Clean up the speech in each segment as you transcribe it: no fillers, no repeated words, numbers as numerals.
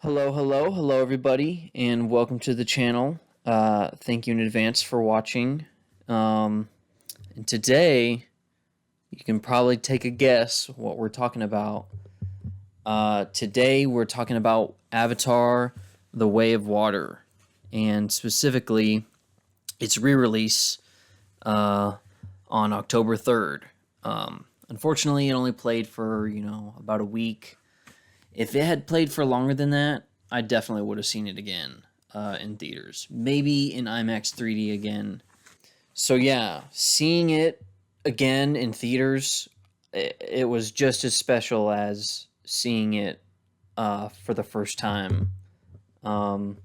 Hello, everybody, and welcome to the channel. Thank you in advance for watching. And today, you can probably take a guess what we're talking about. Today, we're talking about Avatar: The Way of Water, and specifically, its re-release on October 3rd. Unfortunately, it only played for about a week. If it had played for longer than that, I definitely would have seen it again in theaters. Maybe in IMAX 3D again. So yeah, seeing it again in theaters, it was just as special as seeing it for the first time. Um,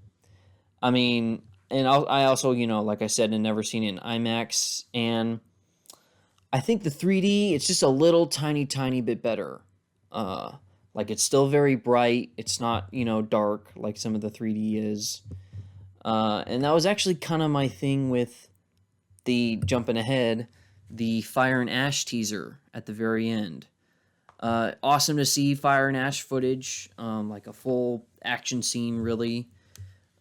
I mean, and I also, like I said, had never seen it in IMAX, and I think the 3D, it's just a little tiny bit better. Like it's still very bright. It's not, dark like some of the 3D is. And that was actually kind of my thing with the jumping ahead, the Fire and Ash teaser at the very end. Awesome to see Fire and Ash footage, like a full action scene, really.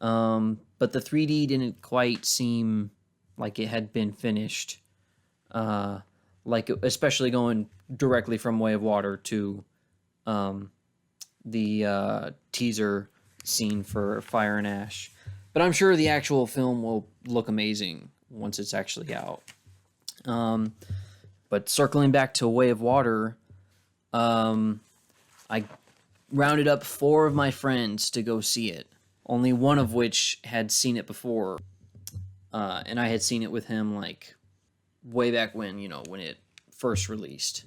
But the 3D didn't quite seem like it had been finished. Like especially going directly from Way of Water to the teaser scene for Fire and Ash. But I'm sure the actual film will look amazing once it's actually out. But circling back to Way of Water, I rounded up 4 of my friends to go see it. Only one of which had seen it before, and I had seen it with him like way back when, when it first released.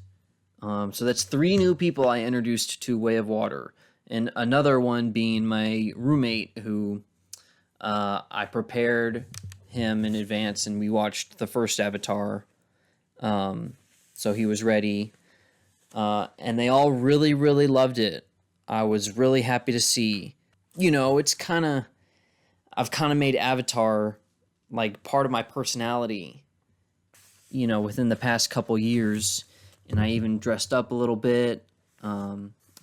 So that's 3 new people I introduced to Way of Water, and another one being my roommate who I prepared him in advance, and we watched the first Avatar, so he was ready, and they all really loved it. I was really happy to see. It's I've kind of made Avatar like part of my personality, within the past couple years. And I even dressed up a little bit. I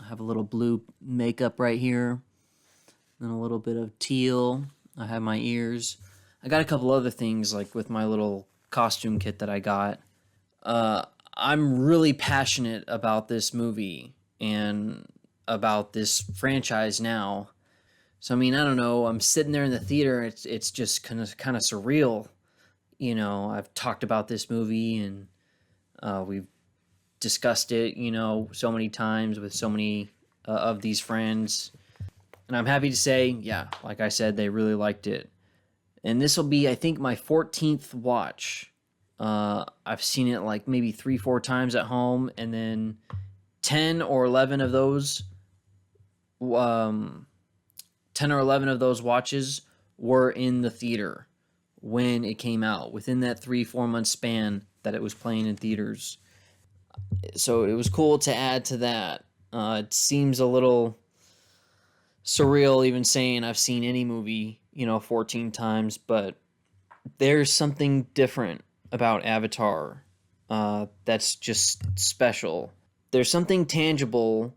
have a little blue makeup right here, and a little bit of teal. I have my ears. I got a couple other things like with my little costume kit that I got. I'm really passionate about this movie and about this franchise now. So I mean, I don't know. I'm sitting there in the theater. It's just kind of surreal. I've talked about this movie, and we've discussed it, so many times with so many of these friends. And I'm happy to say, yeah, like I said, they really liked it. And this will be, I think, my 14th watch. I've seen it like maybe 3-4 times at home, and then 10 or 11 of those, 10 or 11 of those watches were in the theater when it came out, within that 3-4 month span that it was playing in theaters. So it was cool to add to that. It seems a little surreal even saying I've seen any movie, 14 times, but there's something different about Avatar that's just special. There's something tangible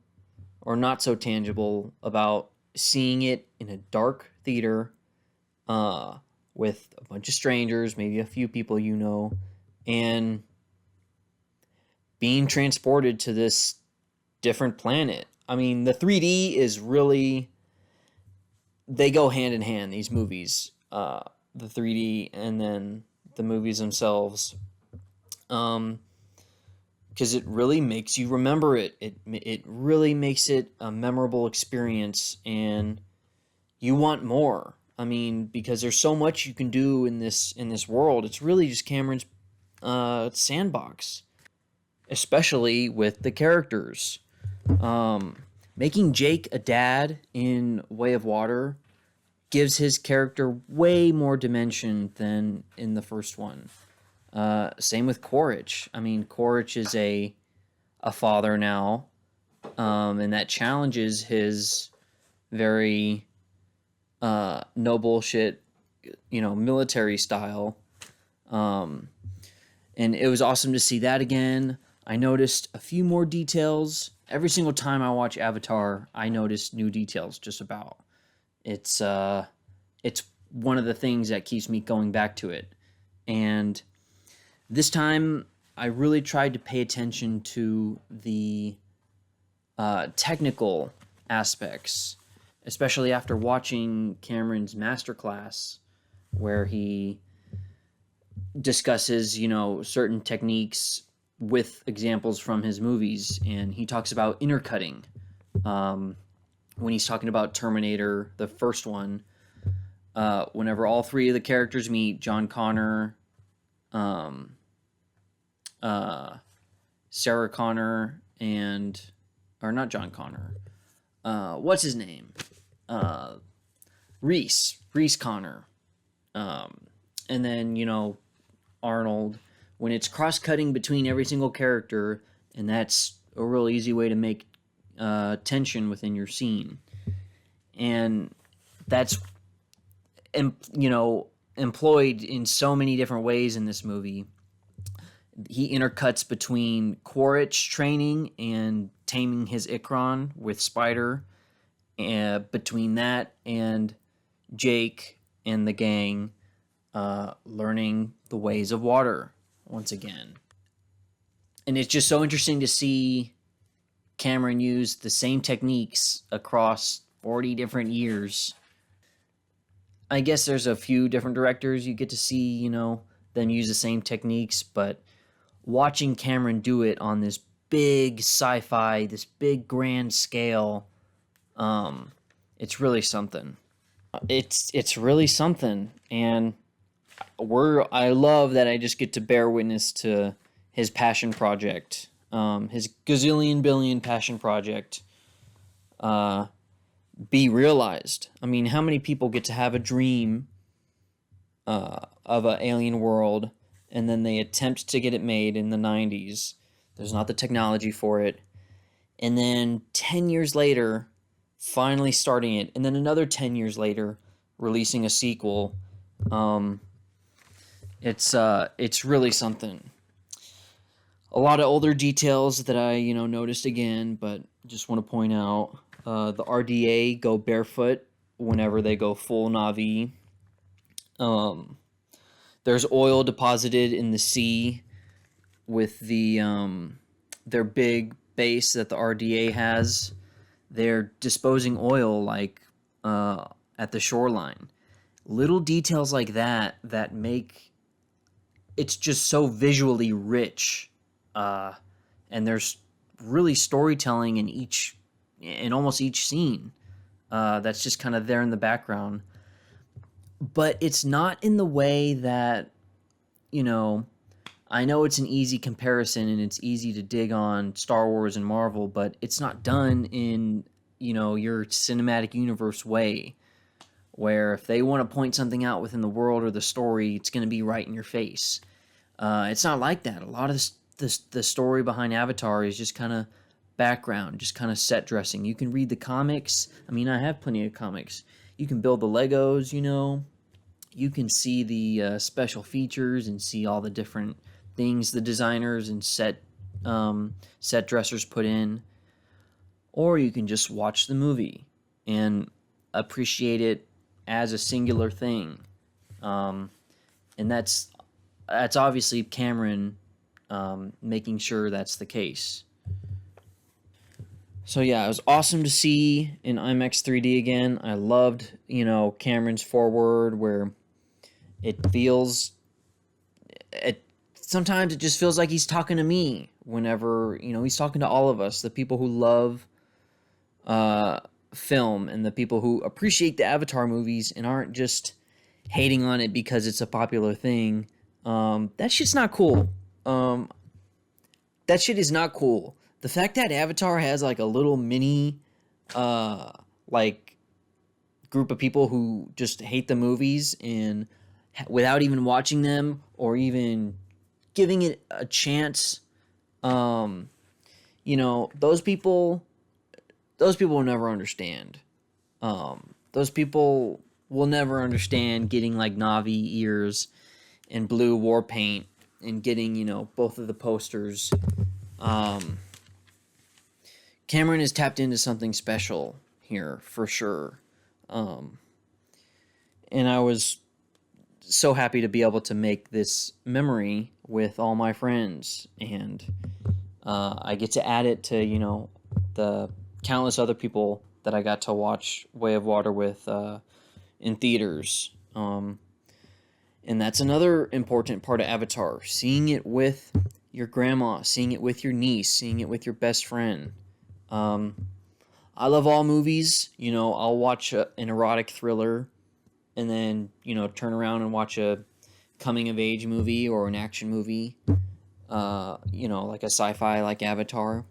or not so tangible about seeing it in a dark theater with a bunch of strangers, maybe a few people and being transported to this different planet. I mean, the 3D is really, they go hand in hand, these movies, the 3D and then the movies themselves, because it really makes you remember it. It really makes it a memorable experience, and you want more. I mean, because there's so much you can do in this world. It's really just Cameron's sandbox, especially with the characters. Making Jake a dad in Way of Water gives his character way more dimension than in the first one. Same with Quaritch. I mean, Quaritch is a father now, and that challenges his very no bullshit, military style. And it was awesome to see that again. I noticed a few more details. Every single time I watch Avatar, I notice new details just about. It's one of the things that keeps me going back to it. And this time I really tried to pay attention to the technical aspects, especially after watching Cameron's masterclass where he discusses, certain techniques with examples from his movies, and he talks about intercutting. When he's talking about Terminator, the first one, whenever all three of the characters meet, John Connor, Sarah Connor, or not John Connor, what's his name? Reese Connor. And then, Arnold, when it's cross-cutting between every single character, and that's a real easy way to make tension within your scene. And that's, employed in so many different ways in this movie. He intercuts between Quaritch training and taming his Ikron with Spider, between that and Jake and the gang learning the ways of water once again. And it's just so interesting to see Cameron use the same techniques across 40 different years. I guess there's a few different directors you get to see, them use the same techniques, but watching Cameron do it on this big sci-fi, this big grand scale, it's really something. It's really something, and I love that I just get to bear witness to his passion project, his gazillion billion passion project, be realized. I mean, how many people get to have a dream of an alien world, and then they attempt to get it made in the 90s. There's not the technology for it. And then 10 years later, finally starting it. And then another 10 years later, releasing a sequel. It's really something. A lot of older details that I, noticed again, but just want to point out. The RDA go barefoot whenever they go full Na'vi. There's oil deposited in the sea with their big base that the RDA has. They're disposing oil at the shoreline. Little details like that make it's just so visually rich, and there's really storytelling in almost each scene that's just kind of there in the background. But it's not in the way that, I know it's an easy comparison and it's easy to dig on Star Wars and Marvel, but it's not done in, your cinematic universe way, where if they want to point something out within the world or the story, it's going to be right in your face. It's not like that. A lot of the story behind Avatar is just kind of background, just kind of set dressing. You can read the comics. I mean, I have plenty of comics. You can build the Legos, You can see the special features and see all the different things the designers and set dressers put in. Or you can just watch the movie and appreciate it as a singular thing. And that's obviously Cameron making sure that's the case. So yeah, it was awesome to see in IMAX 3D again. I loved, Cameron's forward where sometimes it just feels like he's talking to me whenever, he's talking to all of us, the people who love film and the people who appreciate the Avatar movies and aren't just hating on it because it's a popular thing. That shit's not cool. That shit is not cool. The fact that Avatar has a little mini group of people who just hate the movies and without even watching them or even giving it a chance, those people will never understand. Those people will never understand getting Na'vi ears and blue war paint and getting, both of the posters Um, Cameron has tapped into something special here for sure. Um, and I was so happy to be able to make this memory with all my friends, and I get to add it to, you know, the countless other people that I got to watch Way of Water with in theaters. And that's another important part of Avatar, seeing it with your grandma, seeing it with your niece, seeing it with your best friend. Um, I love all movies. You know, I'll watch an erotic thriller and then, you know, turn around and watch a coming of age movie or an action movie. You know, like a sci-fi like Avatar.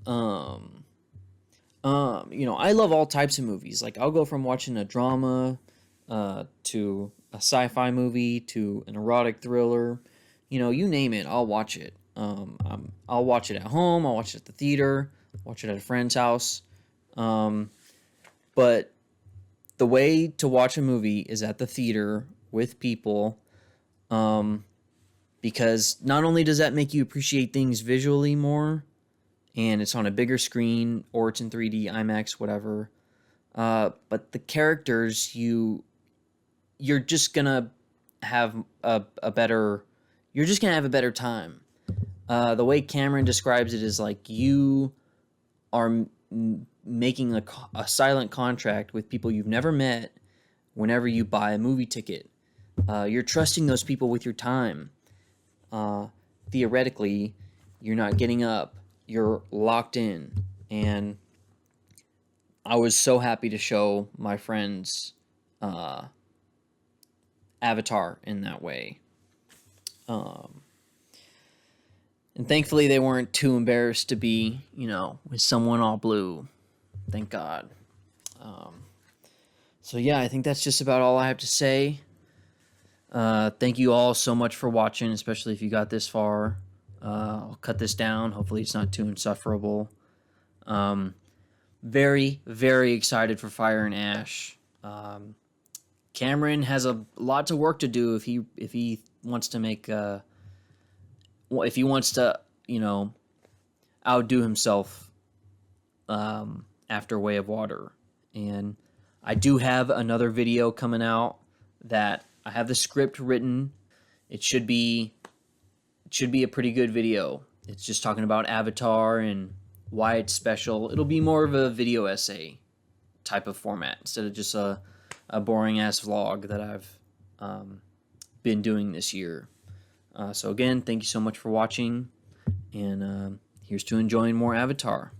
Um, you know, I love all types of movies. Like I'll go from watching a drama to a sci-fi movie to an erotic thriller. You know, you name it, I'll watch it. I'll watch it at home. I'll watch it at the theater. Watch it at a friend's house. But the way to watch a movie is at the theater with people. Because not only does that make you appreciate things visually more, and it's on a bigger screen or it's in 3D, IMAX, whatever. But the characters, you're just gonna have a better, you're just gonna have a better time. The way Cameron describes it is like you are making a silent contract with people you've never met whenever you buy a movie ticket. You're trusting those people with your time. Theoretically, you're not getting up. You're locked in. And I was so happy to show my friends Avatar in that way. And thankfully, they weren't too embarrassed to be, you know, with someone all blue. Thank God. So, yeah, I think that's just about all I have to say. Thank you all so much for watching, especially if you got this far. I'll cut this down. Hopefully, it's not too insufferable. Very, very excited for Fire and Ash. Cameron has a lot of work to do if he wants to make if he wants to, you know, outdo himself after Way of Water. And I do have another video coming out that I have the script written. It should be a pretty good video. It's just talking about Avatar and why it's special. It'll be more of a video essay type of format instead of just a boring ass vlog that I've been doing this year. So again, thank you so much for watching, and here's to enjoying more Avatar.